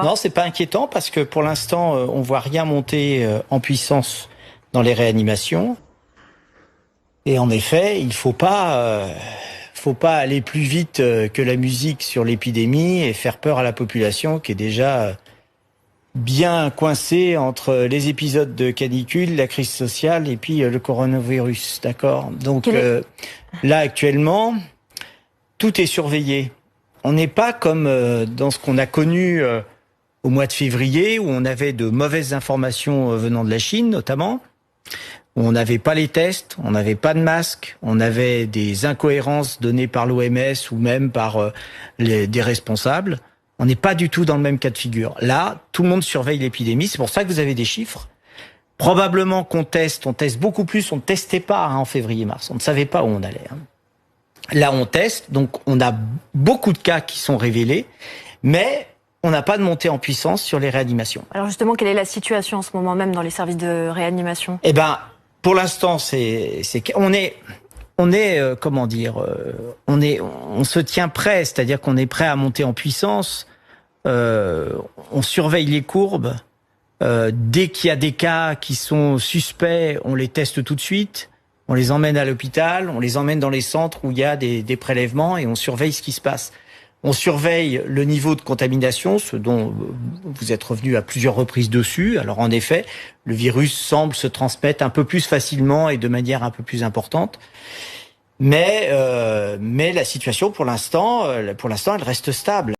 Non, c'est pas inquiétant parce que pour l'instant, on voit rien monter en puissance dans les réanimations. Et en effet, il faut pas aller plus vite que la musique sur l'épidémie et faire peur à la population qui est déjà bien coincée entre les épisodes de canicule, la crise sociale et puis le coronavirus, d'accord? Donc là, actuellement, tout est surveillé. On n'est pas comme dans ce qu'on a connu au mois de février, où on avait de mauvaises informations venant de la Chine, notamment, où on n'avait pas les tests, on n'avait pas de masques, on avait des incohérences données par l'OMS ou même par des responsables. On n'est pas du tout dans le même cas de figure. Là, tout le monde surveille l'épidémie, c'est pour ça que vous avez des chiffres. Probablement qu'on teste, on teste beaucoup plus, on ne testait pas en février-mars, on ne savait pas où on allait. Là, on teste, donc on a beaucoup de cas qui sont révélés, mais on n'a pas de montée en puissance sur les réanimations. Alors justement, quelle est la situation en ce moment même dans les services de réanimation? Eh ben, pour l'instant, on se tient prêt, c'est-à-dire qu'on est prêt à monter en puissance. On surveille les courbes. Dès qu'il y a des cas qui sont suspects, on les teste tout de suite. On les emmène à l'hôpital, on les emmène dans les centres où il y a des prélèvements et on surveille ce qui se passe. On surveille le niveau de contamination, ce dont vous êtes revenu à plusieurs reprises dessus. Alors en effet, le virus semble se transmettre un peu plus facilement et de manière un peu plus importante. Mais la situation, pour l'instant, elle reste stable.